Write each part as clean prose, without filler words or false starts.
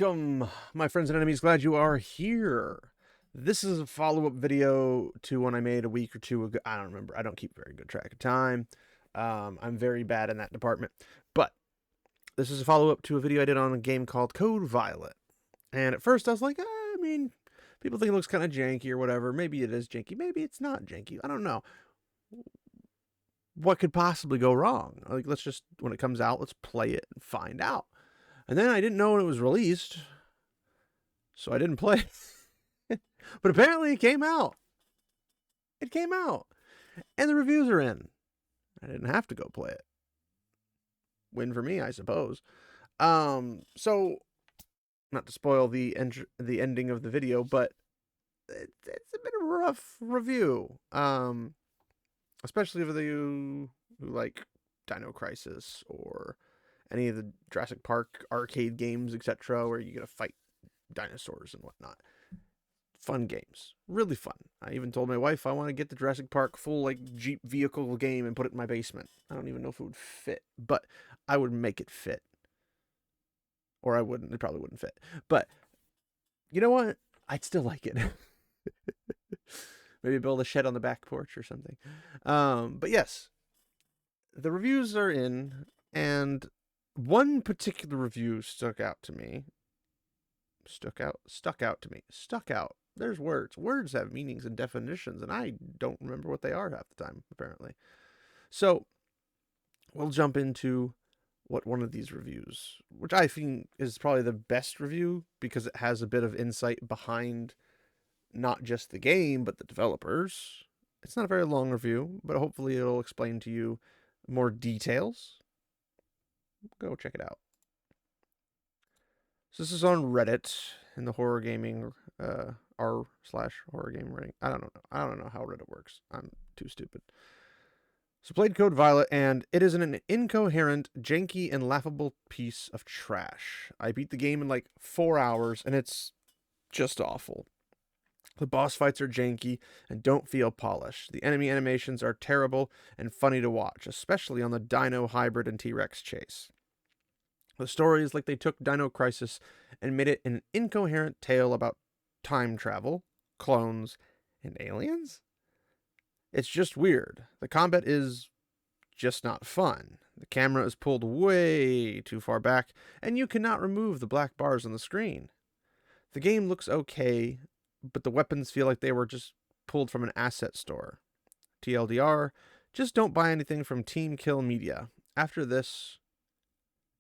Welcome, my friends and enemies. Glad you are here. This is a follow-up video to one I made a week or two ago. I don't remember. I don't keep very good track of time. I'm very bad in that department. But this is a follow-up to a video I did on a game called Code Violet. And at first I was like, people think it looks kind of janky or whatever. Maybe it is janky. Maybe it's not janky. I don't know. What could possibly go wrong? Like, let's just, when it comes out, let's play it and find out. And then I didn't know when it was released, so I didn't play it. But apparently it came out. It came out. And the reviews are in. I didn't have to go play it. Win for me, I suppose. So, not to spoil the ending of the video, but it's a bit of a rough review. Especially for you who like Dino Crisis or any of the Jurassic Park arcade games, etc., where you get to fight dinosaurs and whatnot. Fun games. Really fun. I even told my wife I want to get the Jurassic Park full like Jeep vehicle game and put it in my basement. I don't even know if it would fit, but I would make it fit. Or I wouldn't. It probably wouldn't fit. But you know what? I'd still like it. Maybe build a shed on the back porch or something. But yes, the reviews are in, and one particular review stuck out to me. Stuck out. There's words. Words have meanings and definitions, and I don't remember what they are half the time, apparently. So, we'll jump into what one of these reviews, which I think is probably the best review, because it has a bit of insight behind not just the game, but the developers. It's not a very long review, but hopefully it'll explain to you more details. Go check it out. So this is on Reddit in the horror gaming r/horror game rating. I don't know how Reddit works. I'm too stupid. So played Code Violet, and it is an incoherent, janky, and laughable piece of trash. I beat the game in like 4 hours, and it's just awful. The boss fights are janky and don't feel polished. The enemy animations are terrible and funny to watch, especially on the Dino Hybrid and T-Rex chase. The story is like they took Dino Crisis and made it an incoherent tale about time travel, clones, and aliens? It's just weird. The combat is just not fun. The camera is pulled way too far back, and you cannot remove the black bars on the screen. The game looks okay, but the weapons feel like they were just pulled from an asset store. TLDR, just don't buy anything from Team Kill Media. After this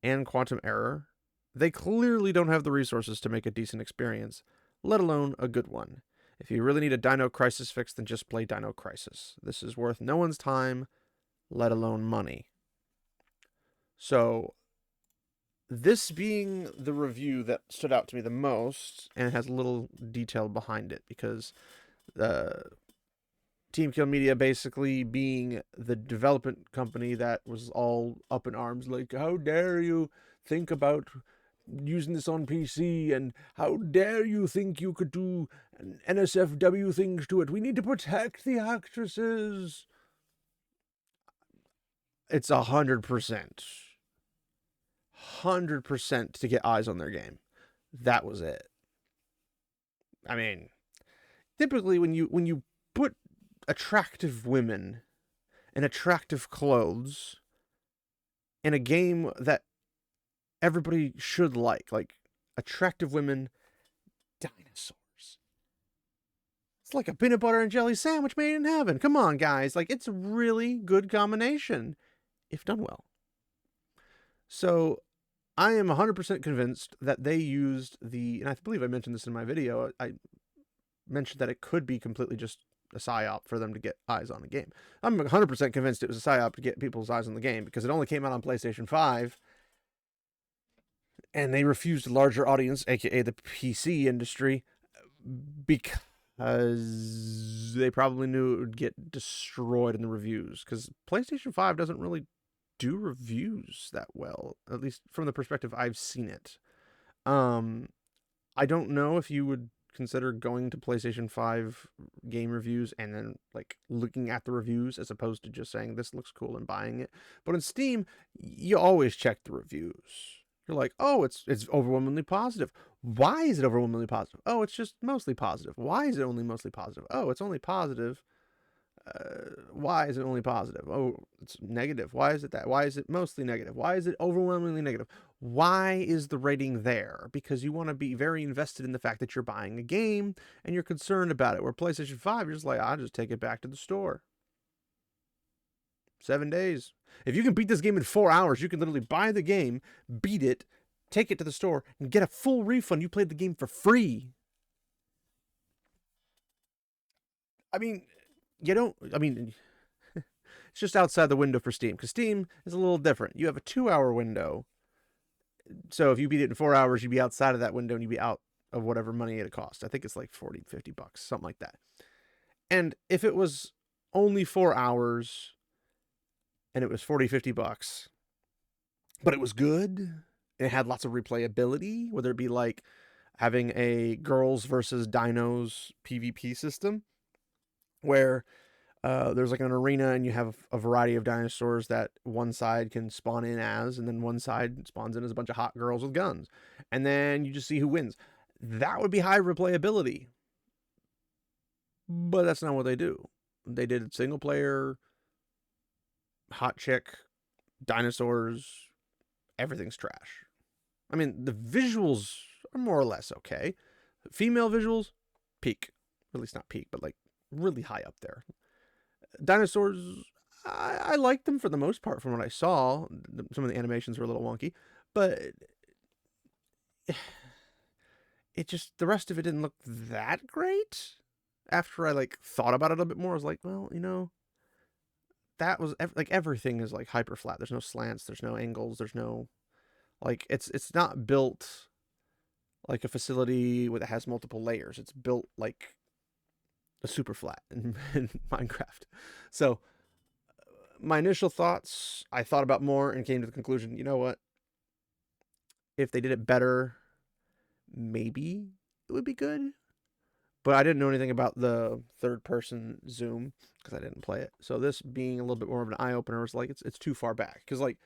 and Quantum Error, they clearly don't have the resources to make a decent experience, let alone a good one. If you really need a Dino Crisis fix, then just play Dino Crisis. This is worth no one's time, let alone money. So, this being the review that stood out to me the most, and it has a little detail behind it, because Team Kill Media basically being the development company that was all up in arms, like, how dare you think about using this on PC, and how dare you think you could do NSFW things to it. We need to protect the actresses. It's 100%. 100% to get eyes on their game. That was it. I mean, typically when you put attractive women in attractive clothes in a game that everybody should like attractive women, dinosaurs. It's like a peanut butter and jelly sandwich made in heaven. Come on, guys. Like, it's a really good combination, if done well. So, I am 100% convinced that they used and I believe I mentioned this in my video, I mentioned that it could be completely just a psyop for them to get eyes on the game. I'm 100% convinced it was a psyop to get people's eyes on the game, because it only came out on PlayStation 5, and they refused a larger audience, aka the PC industry, because they probably knew it would get destroyed in the reviews, because PlayStation 5 doesn't really do reviews that well, at least from the perspective I've seen it. I don't know if you would consider going to PlayStation 5 game reviews and then like looking at the reviews as opposed to just saying this looks cool and buying it. But on Steam, you always check the reviews. You're like, oh, it's overwhelmingly positive. Why is it overwhelmingly positive? Oh, it's just mostly positive. Why is it only mostly positive? Oh, it's only positive. Why is it only positive? Oh, it's negative. Why is it that? Why is it mostly negative? Why is it overwhelmingly negative? Why is the rating there? Because you want to be very invested in the fact that you're buying a game and you're concerned about it. Where PlayStation 5, you're just like, I'll just take it back to the store. 7 days. If you can beat this game in 4 hours, you can literally buy the game, beat it, take it to the store, and get a full refund. You played the game for free. I mean, it's just outside the window for Steam, because Steam is a little different. You have a 2-hour window. So if you beat it in 4 hours, you'd be outside of that window and you'd be out of whatever money it costs. I think it's like 40, 50 bucks, something like that. And if it was only 4 hours and it was 40, 50 bucks, but it was good, and it had lots of replayability, whether it be like having a girls versus dinos PvP system where there's like an arena and you have a variety of dinosaurs that one side can spawn in as, and then one side spawns in as a bunch of hot girls with guns. And then you just see who wins. That would be high replayability. But that's not what they do. They did single player, hot chick, dinosaurs, everything's trash. I mean, the visuals are more or less okay. Female visuals, peak. At least not peak, but like really high up there. Dinosaurs, I liked them for the most part from what I saw. Some of the animations were a little wonky, but it just, the rest of it didn't look that great. After I like thought about it a bit more, I was like, well, that was like everything is like hyper flat. There's no slants, there's no angles, there's no like it's not built like a facility that has multiple layers. It's built like a super flat in Minecraft. So my initial thoughts, I thought about more and came to the conclusion, you know what? If they did it better, maybe it would be good. But I didn't know anything about the third person zoom because I didn't play it. So this being a little bit more of an eye opener was like it's too far back. Because like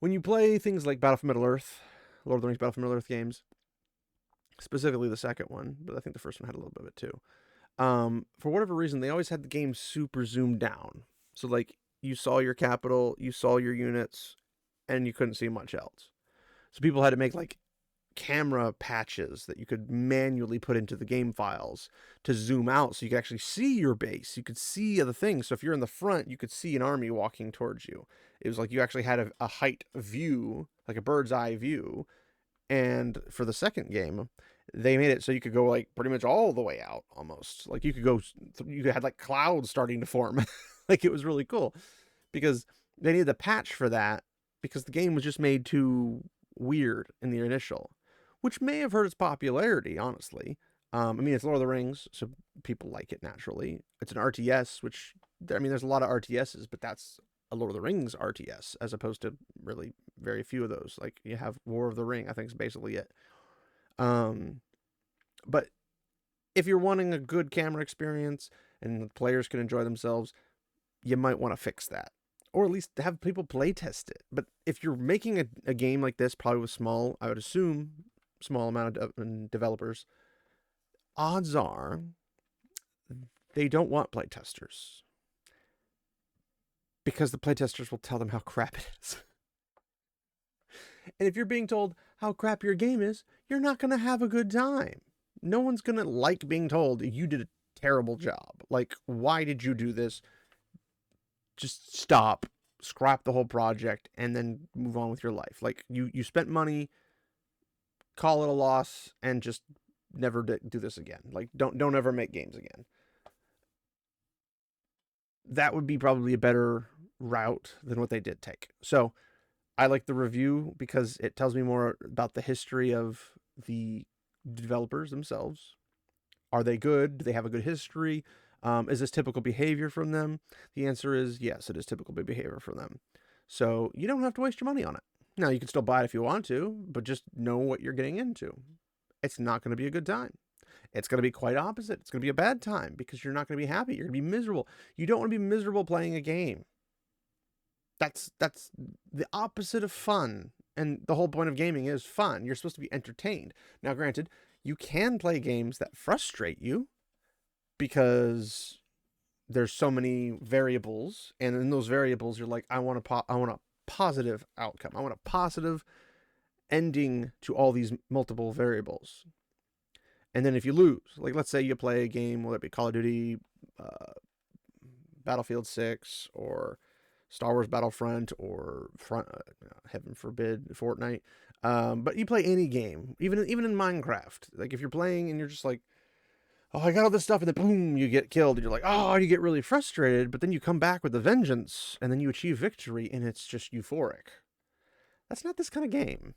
when you play things like Battle for Middle Earth, Lord of the Rings Battle for Middle Earth games, specifically the second one, but I think the first one had a little bit of it too. For whatever reason, they always had the game super zoomed down. So like you saw your capital, you saw your units, and you couldn't see much else. So people had to make like camera patches that you could manually put into the game files to zoom out so you could actually see your base. You could see other things. So if you're in the front, you could see an army walking towards you. It was like you actually had a height view, like a bird's eye view. And for the second game, they made it so you could go like pretty much all the way out almost. Like you could go, you had like clouds starting to form. Like it was really cool because they needed a patch for that because the game was just made too weird in the initial, which may have hurt its popularity, honestly. I mean, it's Lord of the Rings, so people like it naturally. It's an RTS, which, I mean, there's a lot of RTSs, but that's a Lord of the Rings RTS, as opposed to really very few of those. Like, you have War of the Ring, I think is basically it. But if you're wanting a good camera experience and the players can enjoy themselves, you might want to fix that. Or at least have people play test it. But if you're making a game like this, probably with I would assume, small amount of developers, odds are they don't want playtesters. Because the playtesters will tell them how crap it is. And if you're being told how crap your game is, you're not going to have a good time. No one's going to like being told you did a terrible job. Like, why did you do this? Just stop, scrap the whole project, and then move on with your life. Like, you spent money, call it a loss, and just never do this again. Like, don't ever make games again. That would be probably a better route than what they did take. So I like the review because it tells me more about the history of the developers themselves. Are they good? Do they have a good history? Is this typical behavior from them? The answer is yes, it is typical behavior from them. So you don't have to waste your money on it. Now, you can still buy it if you want to, but just know what you're getting into. It's not going to be a good time. It's going to be quite opposite. It's going to be a bad time because you're not going to be happy. You're going to be miserable. You don't want to be miserable playing a game. That's the opposite of fun. And the whole point of gaming is fun. You're supposed to be entertained. Now, granted, you can play games that frustrate you because there's so many variables, and in those variables, you're like, I want a positive outcome. I want a positive ending to all these multiple variables. And then if you lose, like let's say you play a game, whether it be Call of Duty, Battlefield 6, or Star Wars Battlefront, or heaven forbid, Fortnite. But you play any game, even in Minecraft. Like if you're playing and you're just like, oh, I got all this stuff, and then boom, you get killed, and you're like, oh, you get really frustrated, but then you come back with a vengeance, and then you achieve victory, and it's just euphoric. That's not this kind of game.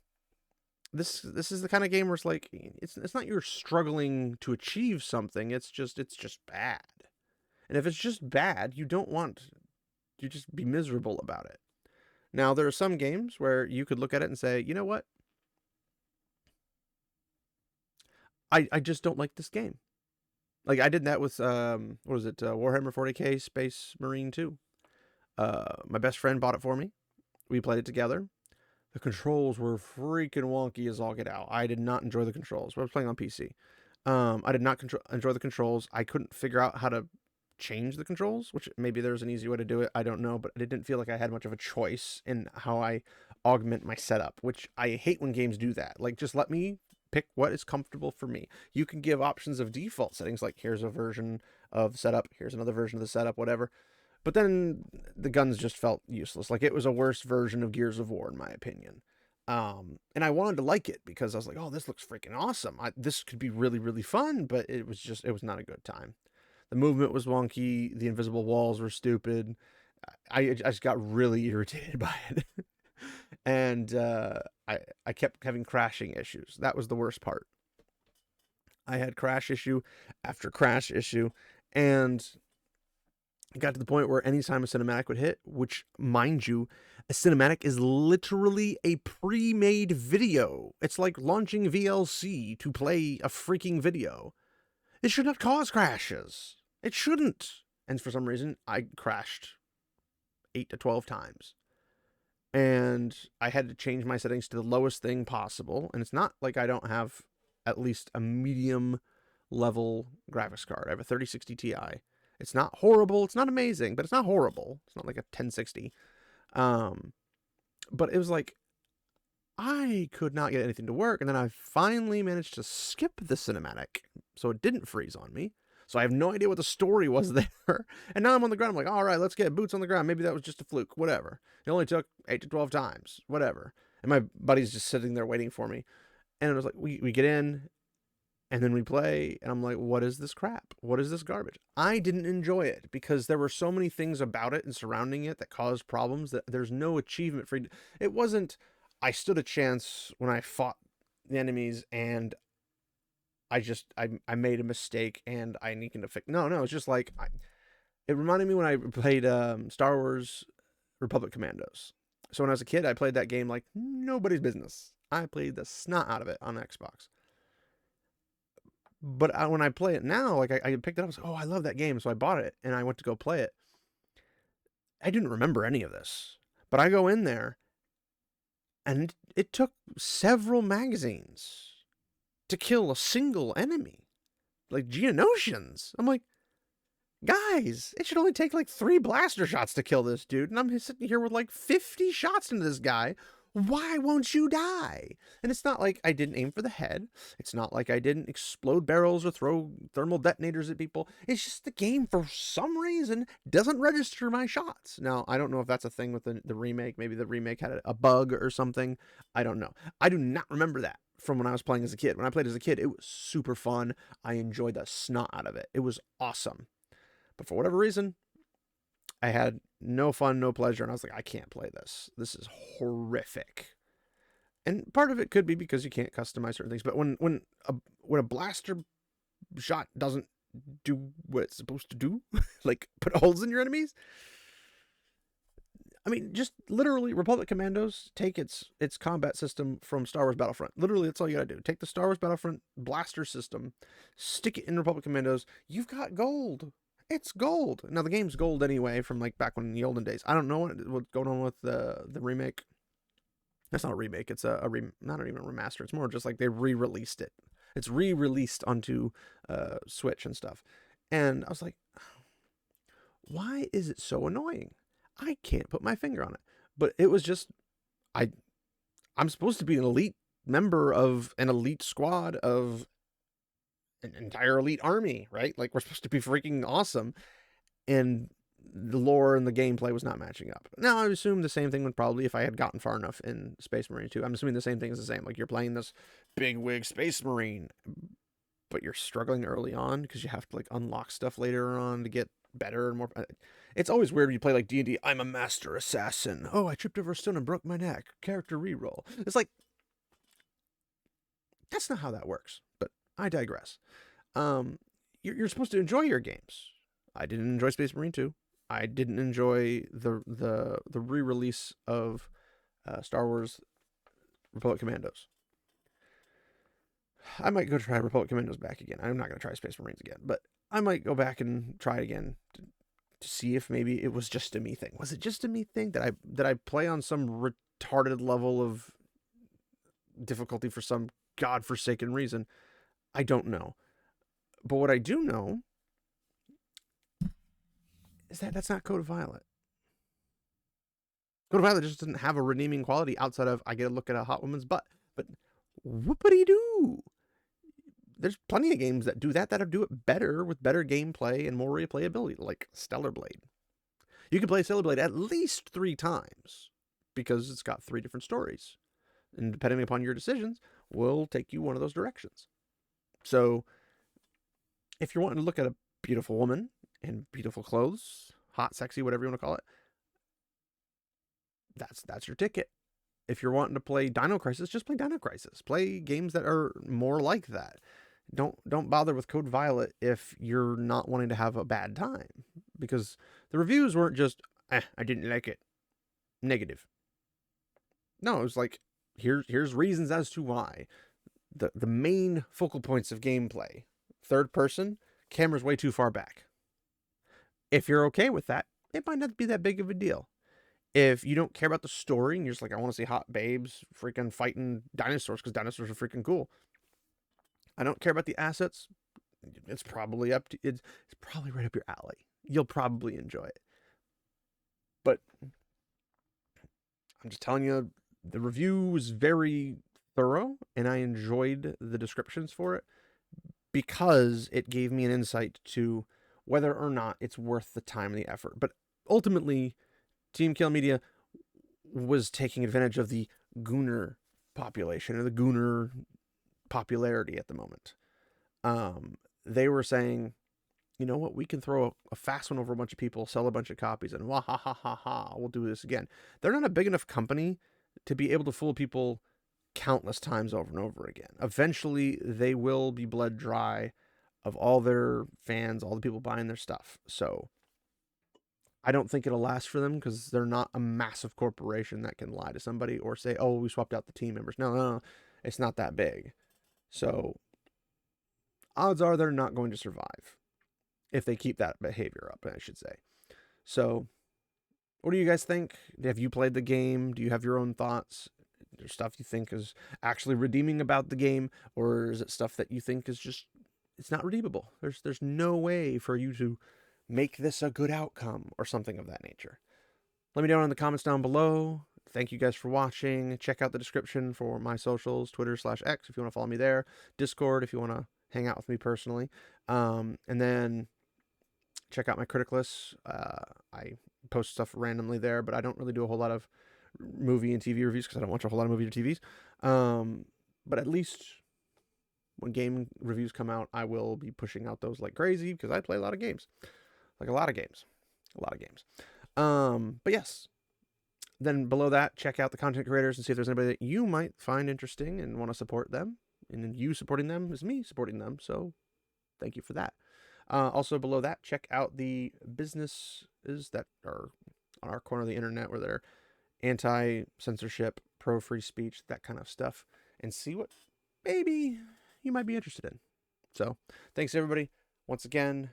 This is the kind of game where it's like, it's not you're struggling to achieve something, it's just bad. And if it's just bad, you just be miserable about it. Now, there are some games where you could look at it and say, you know what? I just don't like this game. Like, I did that with, what was it, Warhammer 40k Space Marine 2. My best friend bought it for me. We played it together. The controls were freaking wonky as all get out. I did not enjoy the controls. I was playing on PC. I did not enjoy the controls. I couldn't figure out how to change the controls, which maybe there's an easy way to do it. I don't know, but it didn't feel like I had much of a choice in how I augment my setup, which I hate when games do that. Like, just let me pick what is comfortable for me. You can give options of default settings, like here's a version of setup, here's another version of the setup, whatever. But then the guns just felt useless. Like it was a worse version of Gears of War, in my opinion. And I wanted to like it because I was like, oh, this looks freaking awesome. This could be really, really fun, but it was not a good time. The movement was wonky. The invisible walls were stupid. I just got really irritated by it. And I kept having crashing issues. That was the worst part. I had crash issue after crash issue, and it got to the point where anytime a cinematic would hit, which, mind you, a cinematic is literally a pre-made video. It's like launching VLC to play a freaking video. It should not cause crashes. It shouldn't. And for some reason, I crashed 8 to 12 times. And I had to change my settings to the lowest thing possible. And it's not like I don't have at least a medium level graphics card. I have a 3060 Ti. It's not horrible. It's not amazing, but it's not horrible. It's not like a 1060. But it was like, I could not get anything to work. And then I finally managed to skip the cinematic, so it didn't freeze on me. So I have no idea what the story was there. And now I'm on the ground. I'm like, all right, let's get boots on the ground. Maybe that was just a fluke. Whatever. It only took 8 to 12 times. Whatever. And my buddy's just sitting there waiting for me. And it was like, we get in, and then we play, and I'm like, what is this crap? What is this garbage? I didn't enjoy it because there were so many things about it and surrounding it that caused problems that there's no achievement for it. It wasn't, I stood a chance when I fought the enemies and I made a mistake and I needed to fix. No, it's just like, it reminded me when I played Star Wars Republic Commandos. So when I was a kid, I played that game like nobody's business. I played the snot out of it on Xbox. But when I play it now, like I picked it up, I was like, oh, I love that game. So I bought it and I went to go play it. I didn't remember any of this, but I go in there and it took several magazines to kill a single enemy, like Geonosians. I'm like, guys, it should only take like 3 blaster shots to kill this dude. And I'm sitting here with like 50 shots into this guy. Why won't you die? And it's not like I didn't aim for the head. It's not like I didn't explode barrels or throw thermal detonators at people. It's just the game, for some reason, doesn't register my shots. Now, I don't know if that's a thing with the remake. Maybe the remake had a bug or something. I don't know. I do not remember that from when I was playing as a kid. When I played as a kid, it was super fun. I enjoyed the snot out of it. It was awesome. But for whatever reason, I had no fun, no pleasure, and I was like, I can't play this. This is horrific. And part of it could be because you can't customize certain things. But when a blaster shot doesn't do what it's supposed to do, like put holes in your enemies, I mean, just literally, Republic Commandos take its combat system from Star Wars Battlefront. Literally, that's all you gotta do. Take the Star Wars Battlefront blaster system, stick it in Republic Commandos. You've got gold. It's gold. Now, the game's gold anyway from like back when in the olden days. I don't know what's going on with the remake. That's not a remake. It's not even a remaster. It's more just like they re-released it. It's re-released onto Switch and stuff. And I was like, why is it so annoying? I can't put my finger on it. But it was just I'm supposed to be an elite member of an elite squad of an entire elite army, right? Like we're supposed to be freaking awesome. And the lore and the gameplay was not matching up. Now, I assume the same thing would probably, if I had gotten far enough in Space Marine 2, I'm assuming the same thing is the same. Like, you're playing this big wig Space Marine, but you're struggling early on because you have to, like, unlock stuff later on to get better and more. It's always weird when you play, like, D&D. I'm a master assassin. Oh, I tripped over a stone and broke my neck. Character reroll. It's like, that's not how that works. But I digress. You're supposed to enjoy your games. I didn't enjoy Space Marine 2. I didn't enjoy the re-release of Star Wars Republic Commandos. I might go try Republic Commandos back again. I'm not going to try Space Marines again, but I might go back and try it again to see if maybe it was just a me thing. Was it just a me thing? Did I play on some retarded level of difficulty for some godforsaken reason? I don't know. But what I do know is that that's not Code of Violet. Code of Violet just doesn't have a redeeming quality outside of I get a look at a hot woman's butt. But whoopity-doo. There's plenty of games that do that do it better with better gameplay and more replayability, like Stellar Blade. You can play Stellar Blade at least 3 times because it's got 3 different stories. And depending upon your decisions, will take you one of those directions. So if you're wanting to look at a beautiful woman and beautiful clothes, hot, sexy, whatever you want to call it, that's your ticket. If you're wanting to play Dino Crisis, just play Dino Crisis. Play games that are more like that. Don't bother with Code Violet if you're not wanting to have a bad time, because the reviews weren't just I didn't like it, negative. No, it was like here's reasons as to why. The main focal points of gameplay: third person, camera's way too far back. If you're okay with that, it might not be that big of a deal. If you don't care about the story and you're just like, I want to see hot babes freaking fighting dinosaurs because dinosaurs are freaking cool, I don't care about the assets, it's probably it's probably right up your alley. You'll probably enjoy it. But I'm just telling you, the review was very thorough and I enjoyed the descriptions for it because it gave me an insight to whether or not it's worth the time and the effort. But ultimately, Team Kill Media was taking advantage of the Gooner population or the Gooner popularity at the moment. They were saying, you know what, we can throw a fast one over a bunch of people, sell a bunch of copies, and wah ha ha ha ha, we'll do this again. They're not a big enough company to be able to fool people countless times over and over again. Eventually, they will be bled dry of all their fans, all the people buying their stuff. So I don't think it'll last for them because they're not a massive corporation that can lie to somebody or say, oh, we swapped out the team members. No, it's not that big. So odds are they're not going to survive if they keep that behavior up, I should say. So what do you guys think? Have you played the game? Do you have your own thoughts? Is there stuff you think is actually redeeming about the game, or is it stuff that you think is just, it's not redeemable? There's no way for you to make this a good outcome or something of that nature. Let me know in the comments down below. Thank you guys for watching. Check out the description for my socials, Twitter/X if you want to follow me there. Discord if you want to hang out with me personally. And then check out my critic list. I post stuff randomly there, but I don't really do a whole lot of movie and TV reviews because I don't watch a whole lot of movies or TVs. But at least when game reviews come out, I will be pushing out those like crazy because I play a lot of games. Like a lot of games. But yes. Then below that, check out the content creators and see if there's anybody that you might find interesting and want to support them. And you supporting them is me supporting them. So thank you for that. Also below that, check out the businesses that are on our corner of the internet where they're anti-censorship, pro-free speech, that kind of stuff. And see what maybe you might be interested in. So thanks everybody. Once again,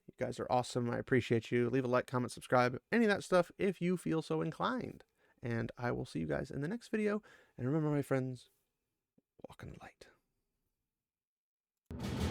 you guys are awesome. I appreciate you. Leave a like, comment, subscribe, any of that stuff if you feel so inclined. and I will see you guys in the next video. And remember, my friends, walk in the light.